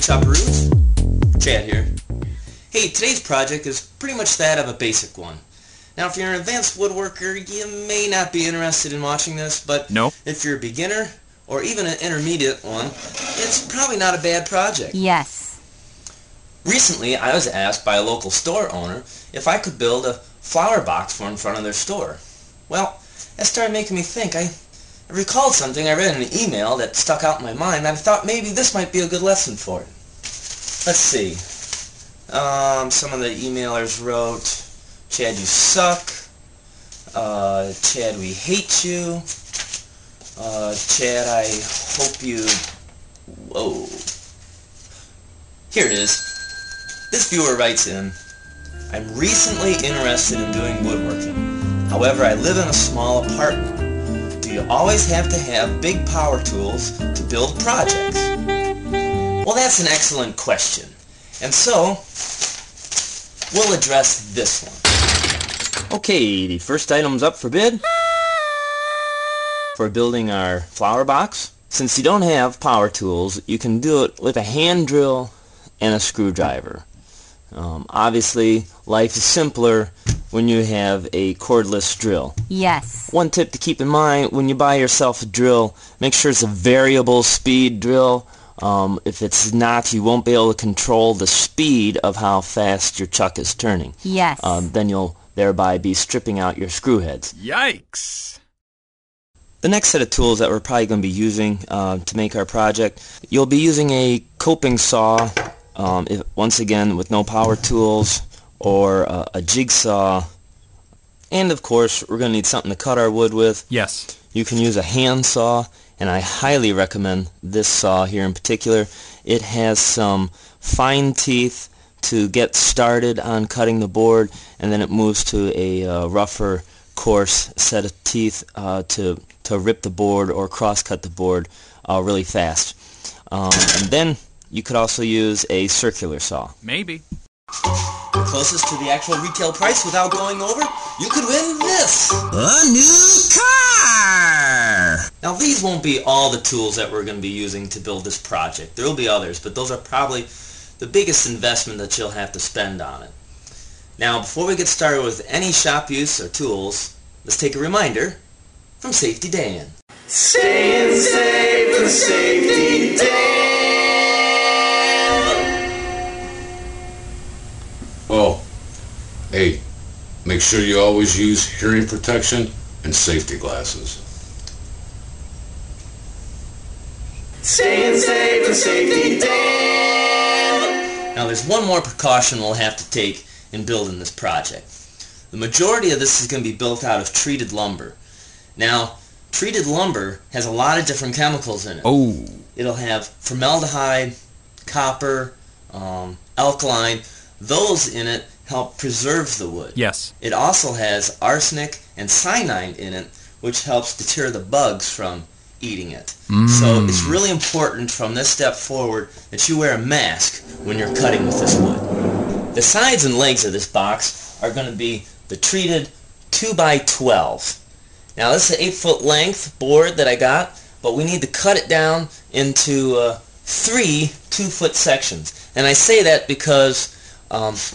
Chopperoos, Chad here. Hey, today's project is pretty much that of a basic one. Now, if you're an advanced woodworker, you may not be interested in watching this, but nope. If you're a beginner or even an intermediate one, it's probably not a bad project. Yes. Recently, I was asked by a local store owner if I could build a flower box for in front of their store. Well, that started making me think. I recalled something I read in an email that stuck out in my mind, and I thought maybe this might be a good lesson for it. Let's see. Some of the emailers wrote, Chad, you suck. Chad, we hate you. Chad, I hope you... Whoa. Here it is. This viewer writes in, I'm recently interested in doing woodworking. However, I live in a small apartment. Do you always have to have big power tools to build projects? Well, that's an excellent question. And so, we'll address this one. Okay, the first item's up for bid for building our flower box. Since you don't have power tools, you can do it with a hand drill and a screwdriver. Obviously, life is simpler when you have a cordless drill. Yes. One tip to keep in mind, when you buy yourself a drill, make sure it's a variable speed drill. If it's not, you won't be able to control the speed of how fast your chuck is turning. Yes. Then you'll thereby be stripping out your screw heads. Yikes! The next set of tools that we're probably going to be using to make our project, you'll be using a coping saw, once again with no power tools, or a jigsaw, and of course we're going to need something to cut our wood with. Yes. You can use a hand saw, and I highly recommend this saw here in particular. It has some fine teeth to get started on cutting the board, and then it moves to a rougher, coarse set of teeth to rip the board or cross-cut the board really fast. And then you could also use a circular saw. Maybe. Closest to the actual retail price without going over, you could win this! A new car! Now these won't be all the tools that we're going to be using to build this project. There will be others, but those are probably the biggest investment that you'll have to spend on it. Now before we get started with any shop use or tools, let's take a reminder from Safety Dan. Staying safe with Safety Dan! Oh, hey, make sure you always use hearing protection and safety glasses. Staying safe with Safety Dan! Now there's one more precaution we'll have to take in building this project. The majority of this is going to be built out of treated lumber. Now, treated lumber has a lot of different chemicals in it. Oh. It'll have formaldehyde, copper, alkaline. Those in it help preserve the wood. Yes. It also has arsenic and cyanide in it, which helps deter the bugs from eating it. So it's really important from this step forward that you wear a mask when you're cutting with this wood. The sides and legs of this box are going to be the treated 2x12. Now this is an 8-foot length board that I got, but we need to cut it down into 3 2-foot sections. And I say that because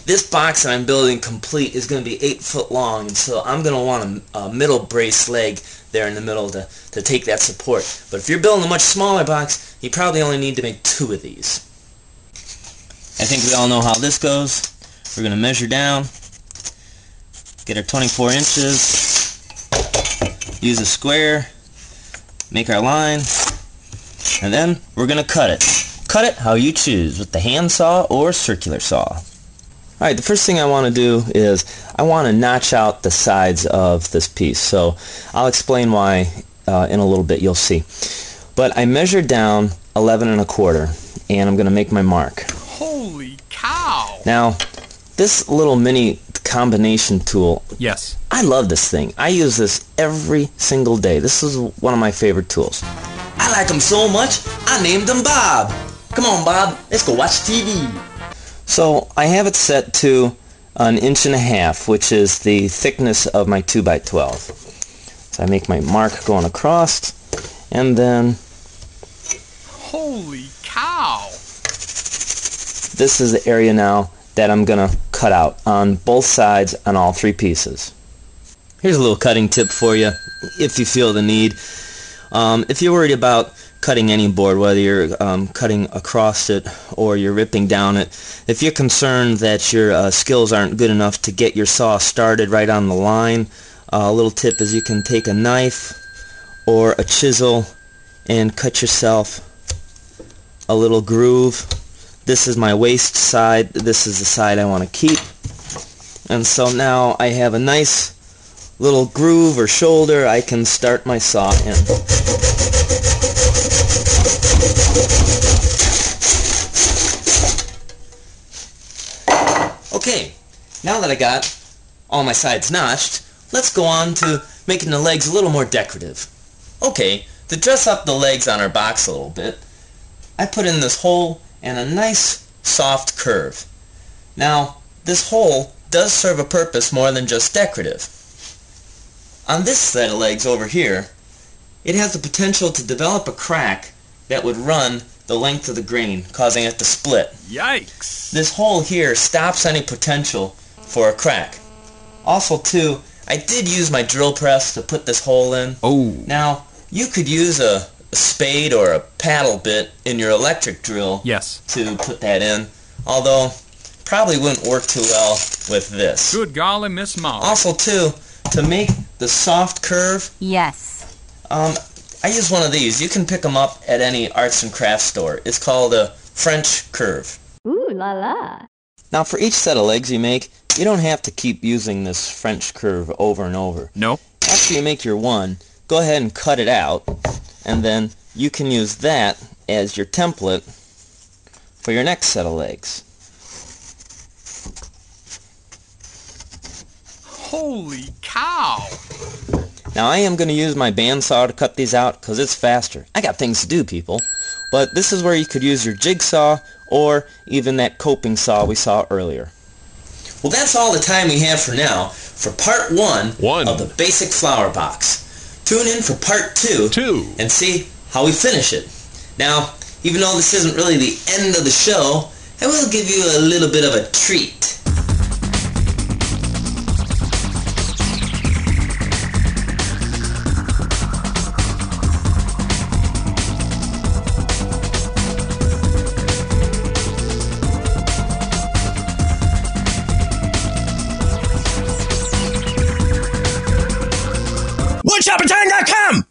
this box that I'm building complete is going to be 8 foot long, and so I'm going to want a middle brace leg there in the middle to take that support. But if you're building a much smaller box, you probably only need to make 2 of these. I think we all know how this goes. We're going to measure down, get our 24 inches, use a square, make our line, and then we're going to cut it. Cut it how you choose, with the hand saw or circular saw. Alright, the first thing I want to do is I want to notch out the sides of this piece. So I'll explain why in a little bit, you'll see. But I measured down 11 1/4, and I'm going to make my mark. Holy cow! Now, this little mini combination tool, yes, I love this thing. I use this every single day. This is one of my favorite tools. I like them so much, I named him Bob. Come on, Bob, let's go watch TV. So I have it set to 1.5 inches, which is the thickness of my 2x12. So I make my mark going across, and then... Holy cow! this is the area now that I'm going to cut out on both sides on all 3 pieces. Here's a little cutting tip for you if you feel the need. If you're worried about cutting any board, whether you're cutting across it or you're ripping down it, if you're concerned that your skills aren't good enough to get your saw started right on the line, a little tip is you can take a knife or a chisel and cut yourself a little groove. This is my waist side, this is the side I want to keep, and so now I have a nice little groove or shoulder I can start my saw in. Okay, now that I got all my sides notched, let's go on to making the legs a little more decorative. Okay, to dress up the legs on our box a little bit, I put in this hole and a nice soft curve. Now, this hole does serve a purpose more than just decorative. On this set of legs over here, it has the potential to develop a crack that would run the length of the grain, causing it to split. Yikes! This hole here stops any potential for a crack. Also, too, I did use my drill press to put this hole in. Oh. Now, you could use a spade or a paddle bit in your electric drill to put that in, although probably wouldn't work too well with this. Good golly, Miss Molly. Also, too, to make the soft curve, I use one of these. You can pick them up at any arts and crafts store. It's called a French curve. Ooh la la. Now, for each set of legs you make, you don't have to keep using this French curve over and over. No. After you make your one, go ahead and cut it out, and then you can use that as your template for your next set of legs. Holy cow! Now, I am going to use my bandsaw to cut these out because it's faster. I got things to do, people. But this is where you could use your jigsaw or even that coping saw we saw earlier. Well, that's all the time we have for now for part 1 of the basic flower box. Tune in for part 2 and see how we finish it. Now, even though this isn't really the end of the show, I will give you a little bit of a treat. WoodShopperTime.com!